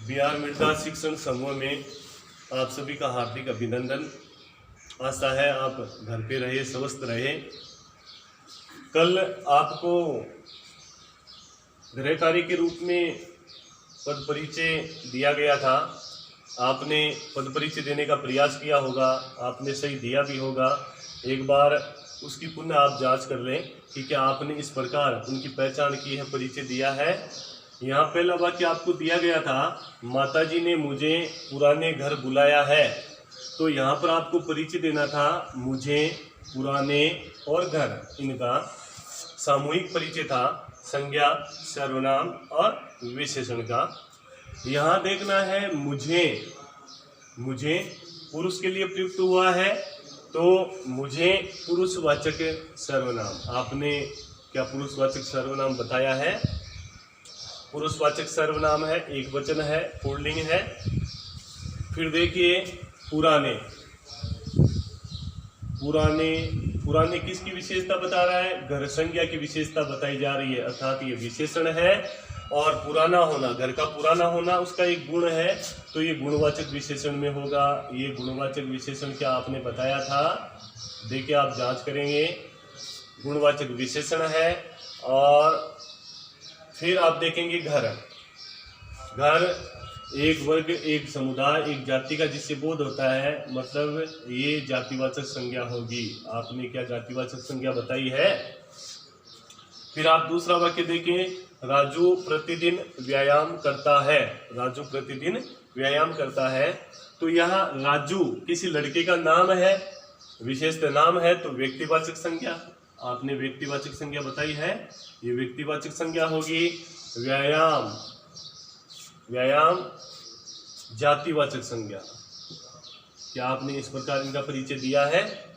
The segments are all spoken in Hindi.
बिहार मृदा शिक्षण समूह में आप सभी का हार्दिक अभिनंदन। आशा है आप घर पे रहे, स्वस्थ रहे। कल आपको गृह कार्य के रूप में पद परिचय दिया गया था। आपने पद परिचय देने का प्रयास किया होगा, आपने सही दिया भी होगा। एक बार उसकी पुनः आप जांच कर लें कि क्या आपने इस प्रकार उनकी पहचान की है, परिचय दिया है। यहाँ पहला वाक्य आपको दिया गया था, माताजी ने मुझे पुराने घर बुलाया है। तो यहाँ पर आपको परिचय देना था, मुझे, पुराने और घर, इनका सामूहिक परिचय था, संज्ञा, सर्वनाम और विशेषण का। यहाँ देखना है मुझे पुरुष के लिए प्रयुक्त हुआ है, तो मुझे पुरुषवाचक सर्वनाम। आपने क्या पुरुषवाचक सर्वनाम बताया है? पुरुषवाचक सर्वनाम है, एक वचन है, पुल्लिंग है। फिर देखिए पुराने पुराने किसकी विशेषता बता रहा है? घर संज्ञा की विशेषता बताई जा रही है, अर्थात ये विशेषण है। और पुराना होना, घर का पुराना होना उसका एक गुण है, तो ये गुणवाचक विशेषण में होगा। ये गुणवाचक विशेषण क्या आपने बताया था? देखिए आप जांच करेंगे, गुणवाचक विशेषण है। और फिर आप देखेंगे घर एक वर्ग, एक समुदाय, एक जाति का जिससे बोध होता है, मतलब ये जातिवाचक संज्ञा होगी। आपने क्या जातिवाचक संज्ञा बताई है? फिर आप दूसरा वाक्य देखें, राजू प्रतिदिन व्यायाम करता है। राजू प्रतिदिन व्यायाम करता है, तो यहाँ राजू किसी लड़के का नाम है, विशेषता नाम है, तो व्यक्तिवाचक संज्ञा। आपने व्यक्तिवाचक संज्ञा बताई है, ये व्यक्तिवाचक संज्ञा होगी। व्यायाम जातिवाचक संज्ञा। क्या आपने इस प्रकार इनका परिचय दिया है?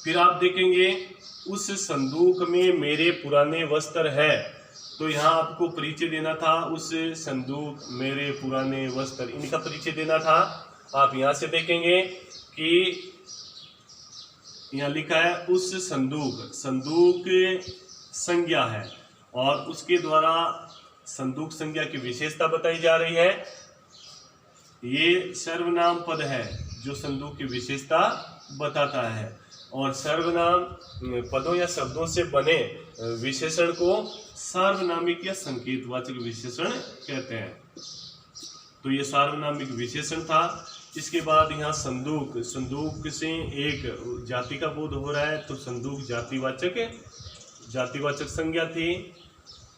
फिर आप देखेंगे, उस संदूक में मेरे पुराने वस्त्र है, तो यहाँ आपको परिचय देना था, उस संदूक, मेरे पुराने वस्त्र, इनका परिचय देना था। आप यहाँ से देखेंगे कि यहाँ लिखा है उस संदूक संज्ञा है, और उसके द्वारा संदूक संज्ञा की विशेषता बताई जा रही है। ये सर्वनाम पद है जो संदूक की विशेषता बताता है, और सर्वनाम पदों या शब्दों से बने विशेषण को सार्वनामिक या संकेतवाचक विशेषण कहते हैं। तो ये सार्वनामिक विशेषण था। इसके बाद यहाँ संदूक से एक जाति का बोध हो रहा है, तो संदूक जातिवाचक संज्ञा थी।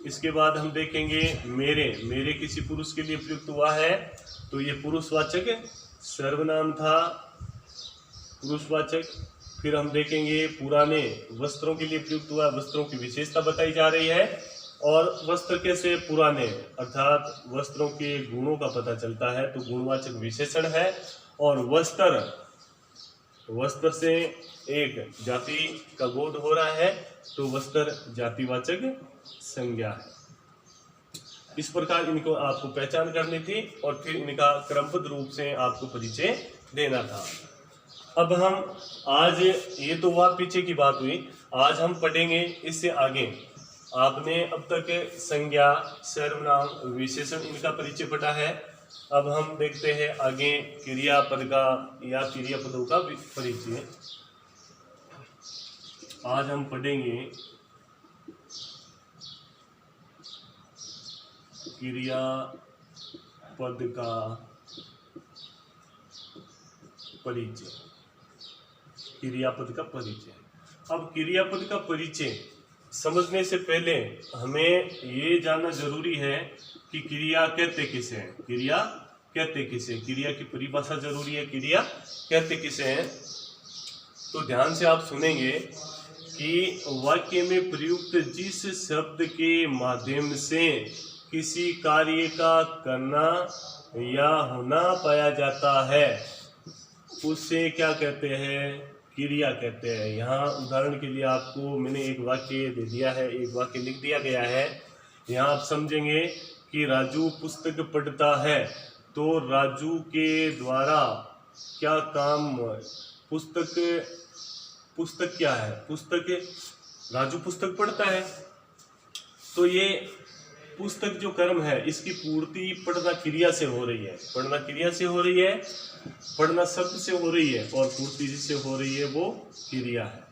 इसके बाद हम देखेंगे मेरे किसी पुरुष के लिए प्रयुक्त हुआ है, तो ये पुरुषवाचक सर्वनाम था, पुरुषवाचक। फिर हम देखेंगे पुराने वस्त्रों के लिए प्रयुक्त हुआ, वस्त्रों की विशेषता बताई जा रही है। और वस्त्र कैसे पुराने, अर्थात वस्त्रों के गुणों का पता चलता है, तो गुणवाचक विशेषण है। और वस्त्र से एक जाति का बोध हो रहा है, तो वस्त्र जातिवाचक संज्ञा है। इस प्रकार इनको आपको पहचान करनी थी, और फिर इनका क्रमबद्ध रूप से आपको परिचय देना था। अब हम आज, ये तो वह पीछे की बात हुई, आज हम पढ़ेंगे इससे आगे। आपने अब तक संज्ञा, सर्वनाम, विशेषण, इनका परिचय पढ़ा है। अब हम देखते हैं आगे क्रियापद का या क्रियापदों का परिचय। आज हम पढ़ेंगे क्रियापद का परिचय। क्रियापद का परिचय। अब क्रियापद का परिचय समझने से पहले हमें ये जानना जरूरी है कि क्रिया कहते किसे हैं। क्रिया की परिभाषा जरूरी है, क्रिया कहते किसे हैं। तो ध्यान से आप सुनेंगे कि वाक्य में प्रयुक्त जिस शब्द के माध्यम से किसी कार्य का करना या होना पाया जाता है, उसे क्या कहते हैं? क्रिया कहते हैं। यहाँ उदाहरण के लिए आपको मैंने एक वाक्य दे दिया है, एक वाक्य लिख दिया गया है। यहाँ आप समझेंगे कि राजू पुस्तक पढ़ता है, तो राजू के द्वारा क्या काम, पुस्तक क्या है? राजू पुस्तक पढ़ता है, तो ये पुस्तक जो कर्म है इसकी पूर्ति पढ़ना क्रिया से हो रही है, पढ़ना क्रिया से हो रही है, पढ़ना शब्द से हो रही है और पूर्ति जिससे हो रही है वो क्रिया है।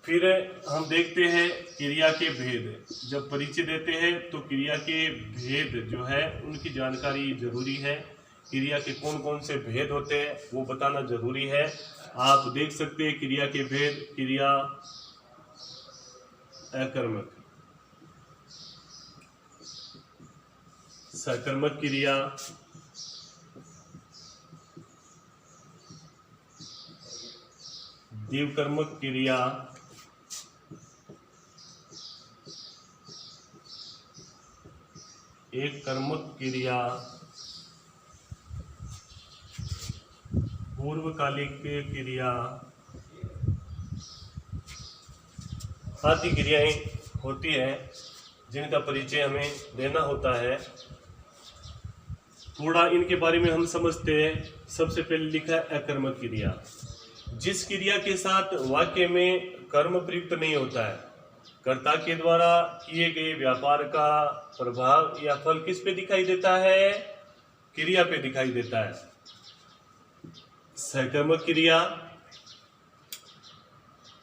फिर हम देखते हैं क्रिया के भेद। जब परिचय देते हैं तो क्रिया के भेद जो है उनकी जानकारी जरूरी है। क्रिया के कौन कौन से भेद होते हैं वो बताना जरूरी है। आप देख सकते हैं क्रिया के भेद। क्रिया अकर्मक, सकर्मक क्रिया, द्विकर्मक क्रिया, एक कर्मक क्रिया, पूर्वकालिक क्रिया आदि क्रियाएं होती है जिनका परिचय हमें देना होता है। थोड़ा इनके बारे में हम समझते हैं। सबसे पहले लिखा है अकर्मक क्रिया। जिस क्रिया के साथ वाक्य में कर्म प्रयुक्त नहीं होता है, कर्ता के द्वारा किए गए व्यापार का प्रभाव या फल किस पे दिखाई देता है? क्रिया पे दिखाई देता है। सकर्मक क्रिया,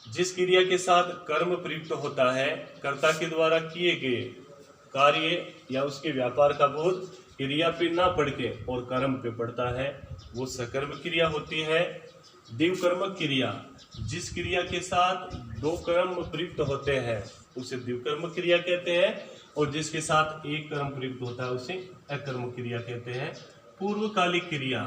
जिस क्रिया के साथ कर्म प्रयुक्त होता है, कर्ता के द्वारा किए गए कार्य या उसके व्यापार का बोध क्रिया पे ना पढ़ के और कर्म पे पड़ता है, वो सकर्म क्रिया होती है। द्विकर्मक क्रिया, जिस क्रिया के साथ दो कर्म प्रयुक्त होते हैं उसे द्विकर्मक क्रिया कहते हैं, और जिसके साथ एक कर्म प्रयुक्त होता है उसे अकर्मक क्रिया कहते हैं। पूर्वकालिक क्रिया,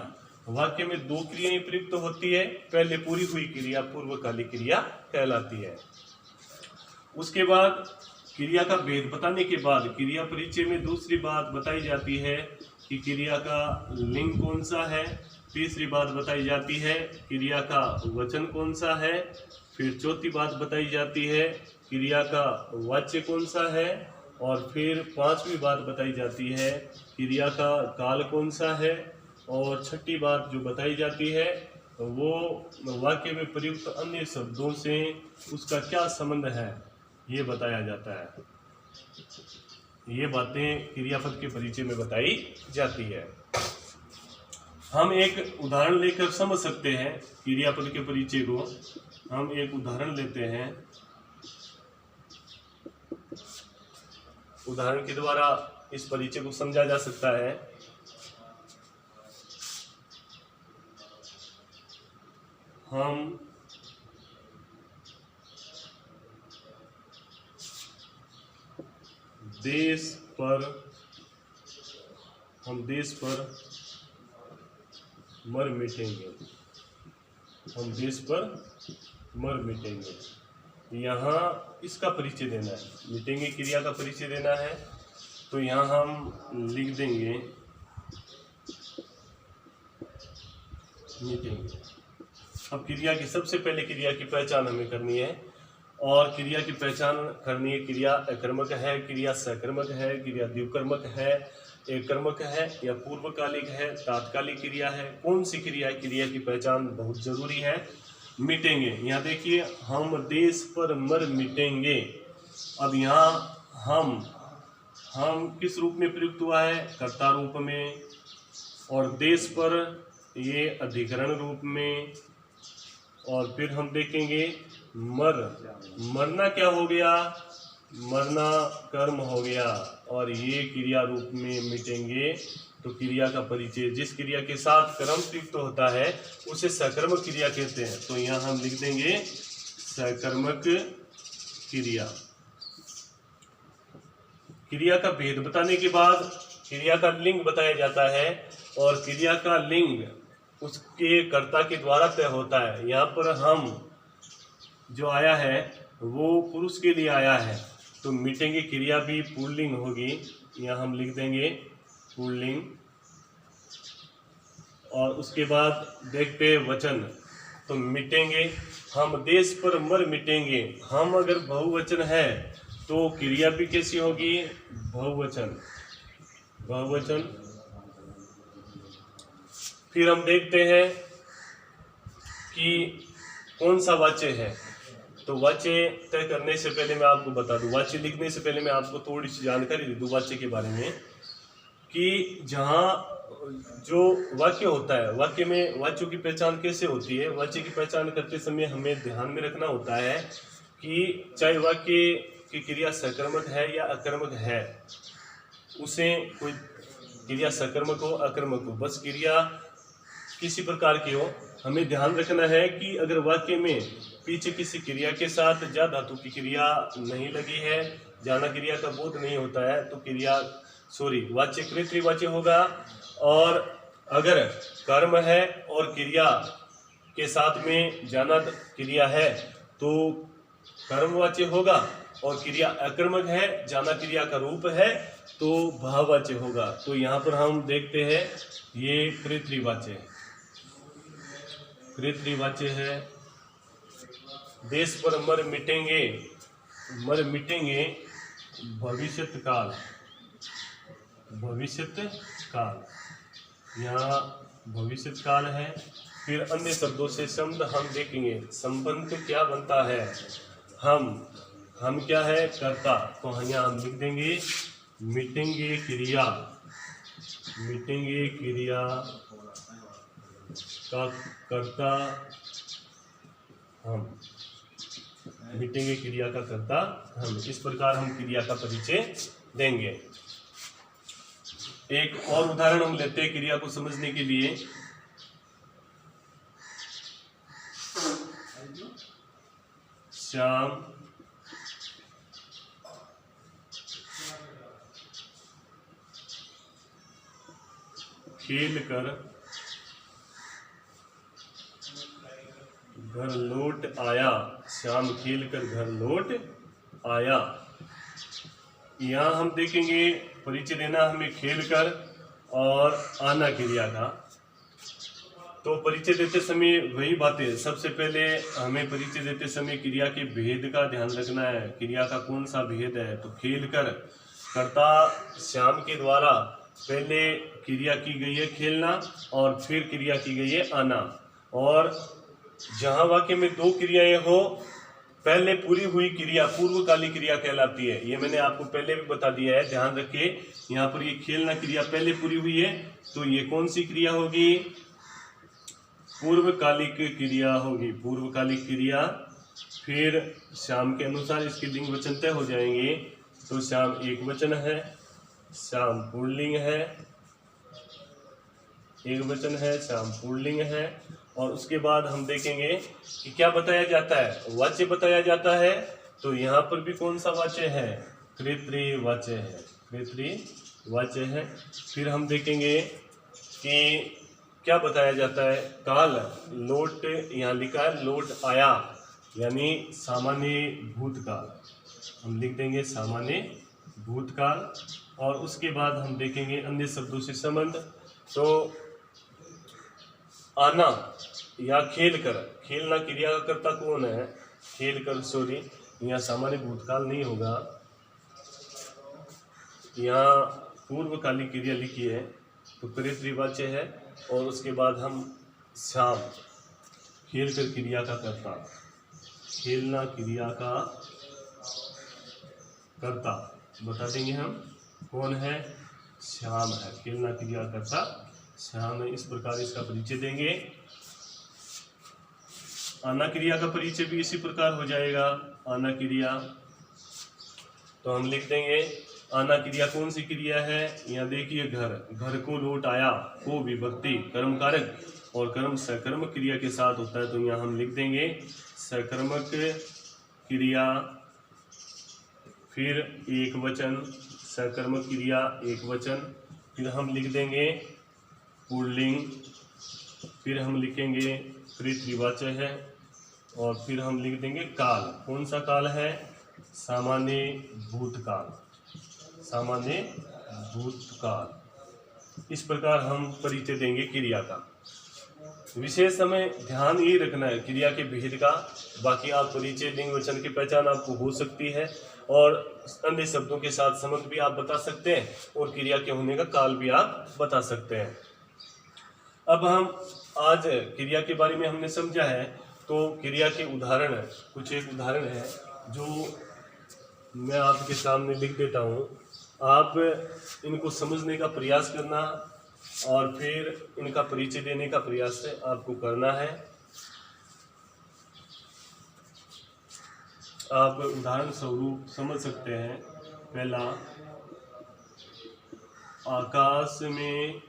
वाक्य में दो क्रियाएं प्रयुक्त होती है, पहले पूरी हुई क्रिया पूर्वकालिक क्रिया कहलाती है। उसके बाद क्रिया का भेद बताने के बाद क्रिया परिचय में दूसरी बात बताई जाती है कि क्रिया का लिंग कौन सा है। तीसरी बात बताई जाती है क्रिया का वचन कौन सा है। फिर चौथी बात बताई जाती है क्रिया का वाच्य कौन सा है। और फिर पांचवी बात बताई जाती है क्रिया का काल कौन सा है। और छठी बात जो बताई जाती है वो वाक्य में प्रयुक्त अन्य शब्दों से उसका क्या संबंध है ये बताया जाता है। ये बातें क्रियापद के परिचय में बताई जाती है। हम एक उदाहरण लेकर समझ सकते हैं क्रियापद के परिचय को। हम एक उदाहरण लेते हैं। उदाहरण के द्वारा इस परिचय को समझा जा सकता है। हम देश पर मर मिटेंगे। हम देश पर मर मिटेंगे। यहाँ इसका परिचय देना है, मिटेंगे क्रिया का परिचय देना है। तो यहाँ हम लिख देंगे मिटेंगे। अब क्रिया की सबसे पहले क्रिया की पहचान हमें करनी है, और क्रिया की पहचान करनी है क्रिया अकर्मक है, क्रिया सकर्मक है, क्रिया द्विकर्मक है, एक कर्मक है या पूर्वकालिक है, तात्कालिक क्रिया है। कौन सी क्रिया है, क्रिया की पहचान बहुत जरूरी है। मिटेंगे, यहाँ देखिए हम देश पर मर मिटेंगे। अब यहाँ हम किस रूप में प्रयुक्त हुआ है? कर्ता रूप में। और देश पर ये अधिकरण रूप में। और फिर हम देखेंगे मरना क्या हो गया? मरना कर्म हो गया। और ये क्रिया रूप में मिटेंगे। तो क्रिया का परिचय, जिस क्रिया के साथ कर्म प्रयुक्त होता है उसे सकर्मक क्रिया कहते हैं। तो यहाँ हम लिख देंगे सकर्मक क्रिया। क्रिया का भेद बताने के बाद क्रिया का लिंग बताया जाता है, और क्रिया का लिंग उसके कर्ता के द्वारा तय होता है। यहाँ पर हम जो आया है वो पुरुष के लिए आया है, तो मिटेंगे क्रिया भी पुल्लिंग होगी। यहाँ हम लिख देंगे पुल्लिंग। और उसके बाद देखते हैं वचन। तो मिटेंगे, हम देश पर मर मिटेंगे। हम अगर बहुवचन है तो क्रिया भी कैसी होगी? बहुवचन। फिर हम देखते हैं कि कौन सा वाच्य है। तो वाच्य तय करने से पहले मैं आपको बता दूं, वाच्य लिखने से पहले मैं आपको थोड़ी सी जानकारी दे दूं वाच्य के बारे में, कि जहाँ जो वाक्य होता है, वाक्य में वाच्यों की पहचान कैसे होती है। वाच्य की पहचान करते समय हमें ध्यान में रखना होता है कि चाहे वाक्य की क्रिया सकर्मक है या अकर्मक है, उसे कोई क्रिया सकर्मक हो अकर्मक हो, बस क्रिया किसी प्रकार की हो, हमें ध्यान रखना है कि अगर वाक्य में पीछे किसी क्रिया के साथ जा धातु की क्रिया नहीं लगी है, जाना क्रिया का बोध नहीं होता है, तो वाच्य कृतवाच्य होगा। और अगर कर्म है और क्रिया के साथ में जाना क्रिया है तो कर्मवाच्य होगा, और क्रिया अकर्मक है, जाना क्रिया का रूप है, तो भाववाच्य होगा। तो यहाँ पर हम देखते हैं ये कृतवाच्य है, कृतवाच्य है। देश पर मर मिटेंगे भविष्यत काल, भविष्यत काल, यहाँ भविष्यत काल है। फिर अन्य शब्दों से संबंध हम देखेंगे, संबंध क्या बनता है, हम क्या है, कर्ता, तो यहाँ हम लिख देंगे मिटेंगे क्रिया का कर्ता हम, मिटेंगे क्रिया का कर्ता हम। इस प्रकार हम क्रिया का परिचय देंगे। एक और उदाहरण हम लेते हैं क्रिया को समझने के लिए। श्याम खेल कर घर लौट आया, श्याम खेल कर घर लौट आया। यहाँ हम देखेंगे परिचय देना हमें खेल कर और आना क्रिया का। तो परिचय देते समय वही बातें, सबसे पहले हमें परिचय देते समय क्रिया के भेद का ध्यान रखना है, क्रिया का कौन सा भेद है। तो खेल कर, कर्ता श्याम के द्वारा पहले क्रिया की गई है खेलना, और फिर क्रिया की गई है आना। और जहाँ वाक्य में दो क्रियाएं हो, पहले पूरी हुई क्रिया पूर्वकालिक क्रिया कहलाती है। ये मैंने आपको पहले भी बता दिया है, ध्यान रखिए। यहाँ पर ये खेलना क्रिया पहले पूरी हुई है, तो ये कौन सी क्रिया होगी, पूर्वकालिक क्रिया होगी, पूर्वकालिक क्रिया। फिर श्याम के अनुसार इसके लिंग वचन तय हो जाएंगे। तो श्याम एक वचन है, श्याम पुल्लिंग है, एक वचन है, श्याम पुल्लिंग है। और उसके बाद हम देखेंगे कि क्या बताया जाता है, वाच्य बताया जाता है। तो यहाँ पर भी कौन सा वाच्य है, कृतवाच्य है, कृतवाच्य है। फिर हम देखेंगे कि क्या बताया जाता है, काल, लौट, यहाँ लिखा है लौट आया, यानी सामान्य भूतकाल, हम लिख देंगे सामान्य भूतकाल। और उसके बाद हम देखेंगे अन्य शब्दों से संबंध। तो आना या खेल कर, खेलना क्रिया का कर्ता कौन है, खेल कर, यहाँ सामान्य भूतकाल नहीं होगा, यहाँ पूर्वकालिक क्रिया लिखी है, तो कृतवाच्य है। और उसके बाद हम श्याम खेल कर क्रिया का कर्ता, खेलना क्रिया का कर्ता बता देंगे हम कौन है, श्याम है, खेलना क्रिया कर्ता श्याम है। इस प्रकार इसका परिचय देंगे। आना क्रिया का परिचय भी इसी प्रकार हो जाएगा। आना क्रिया तो हम लिख देंगे, आना क्रिया कौन सी क्रिया है, यहाँ देखिए घर को लौट आया, को विभक्ति कर्म कारक और कर्म सकर्मक क्रिया के साथ होता है। तो यहाँ हम लिख देंगे सकर्मक क्रिया, फिर एक वचन, सकर्मक क्रिया एक वचन, फिर हम लिख देंगे पुल्लिंग, फिर हम लिखेंगे कृतवाच्य है, और फिर हम लिख देंगे काल। कौन सा काल है, सामान्य भूतकाल, सामान्य भूतकाल। इस प्रकार हम परिचय देंगे क्रिया का। विशेष हमें ध्यान ये रखना है क्रिया के भेद का। बाकी आप परिचय, लिंग, वचन की पहचान आपको हो सकती है, और अन्य शब्दों के साथ संबंध भी आप बता सकते हैं, और क्रिया के होने का काल भी आप बता सकते हैं। अब हम आज क्रिया के बारे में हमने समझा है, तो क्रिया के उदाहरण है, कुछ एक उदाहरण है जो मैं आपके सामने लिख देता हूँ। आप इनको समझने का प्रयास करना और फिर इनका परिचय देने का प्रयास आपको करना है। आप उदाहरण स्वरूप समझ सकते हैं। पहला, आकाश में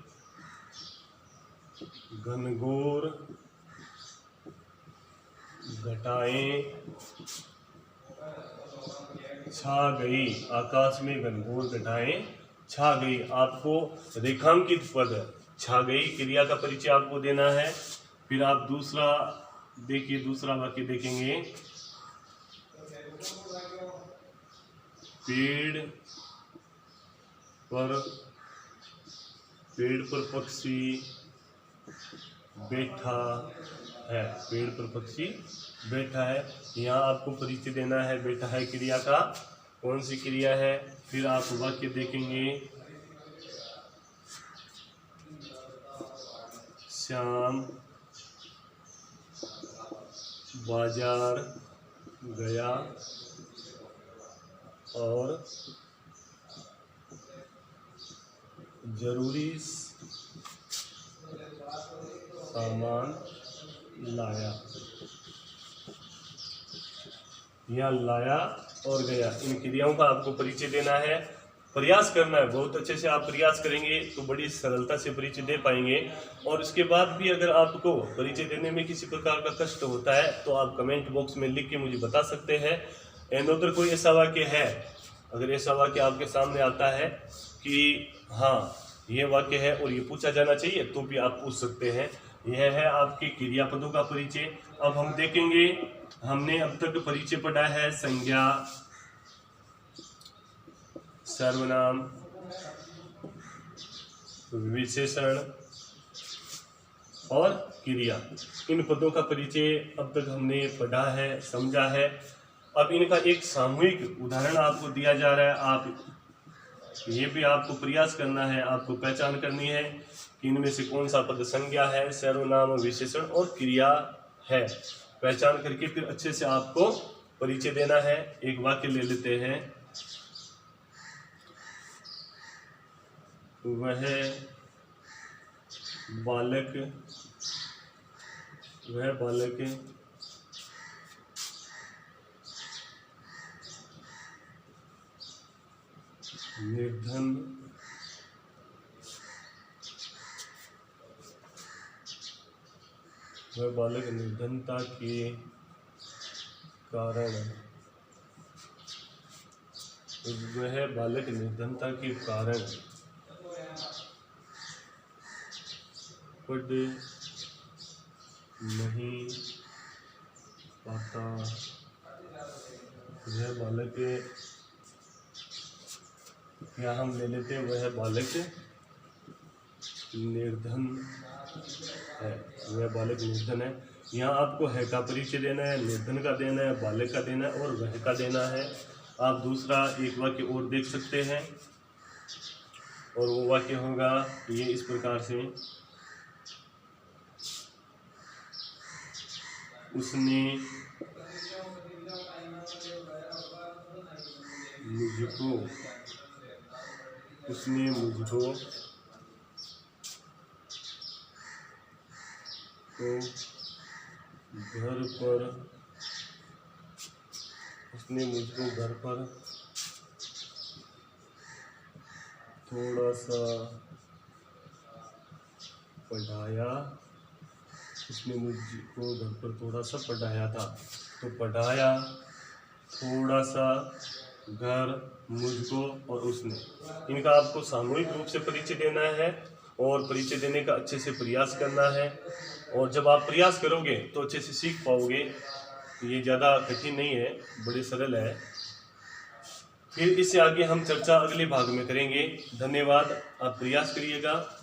घनघोर घटाएं छा गई। आकाश में घनघोर घटाएं छा गई। आपको रेखांकित पद छा गई क्रिया का परिचय आपको देना है। फिर आप दूसरा देखिए, दूसरा वाक्य देखेंगे। पेड़ पर पक्षी बैठा है। पेड़ पर पक्षी बैठा है। यहाँ आपको परिचय देना है बैठा है क्रिया का, कौन सी क्रिया है। फिर आप वाक्य देखेंगे। श्याम बाजार गया और जरूरी सामान लाया। यहाँ लाया और गया, इन क्रियाओं का आपको परिचय देना है। प्रयास करना है, बहुत अच्छे से आप प्रयास करेंगे तो बड़ी सरलता से परिचय दे पाएंगे। और इसके बाद भी अगर आपको परिचय देने में किसी प्रकार का कष्ट होता है तो आप कमेंट बॉक्स में लिख के मुझे बता सकते हैं। एंड उधर कोई ऐसा वाक्य है, अगर ऐसा वाक्य आपके सामने आता है कि हाँ ये वाक्य है और ये पूछा जाना चाहिए, तो भी आप पूछ सकते हैं। यह है आपके क्रियापदों का परिचय। अब हम देखेंगे, हमने अब तक परिचय पढ़ा है संज्ञा, सर्वनाम, विशेषण और क्रिया। इन पदों का परिचय अब तक हमने पढ़ा है, समझा है। अब इनका एक सामूहिक उदाहरण आपको दिया जा रहा है। आप ये भी आपको प्रयास करना है, आपको पहचान करनी है कि इनमें से कौन सा पद संज्ञा है, सर्वनाम, विशेषण और क्रिया है। पहचान करके फिर अच्छे से आपको परिचय देना है। एक वाक्य ले लेते हैं। वह बालक निर्धन वह बालक निर्धनता के कारण पढ़ नहीं पाता। वह बालक, या हम ले लेते हैं वह बालक निर्धन है। वह बालक निर्धन है। यहाँ आपको है का परिचय देना है, निर्धन का देना है, बालक का देना है और वह का देना है। आप दूसरा एक वाक्य और देख सकते हैं और वो वाक्य होगा ये इस प्रकार से। उसने मुझको घर पर थोड़ा सा पढ़ाया। उसने मुझको घर पर थोड़ा सा पढ़ाया था। तो पढ़ाया, थोड़ा सा, घर, मुझको और उसने, इनका आपको सामूहिक रूप से परिचय देना है और परिचय देने का अच्छे से प्रयास करना है। और जब आप प्रयास करोगे तो अच्छे से सीख पाओगे। ये ज़्यादा कठिन नहीं है, बड़े सरल है। फिर इससे आगे हम चर्चा अगले भाग में करेंगे। धन्यवाद, आप प्रयास करिएगा।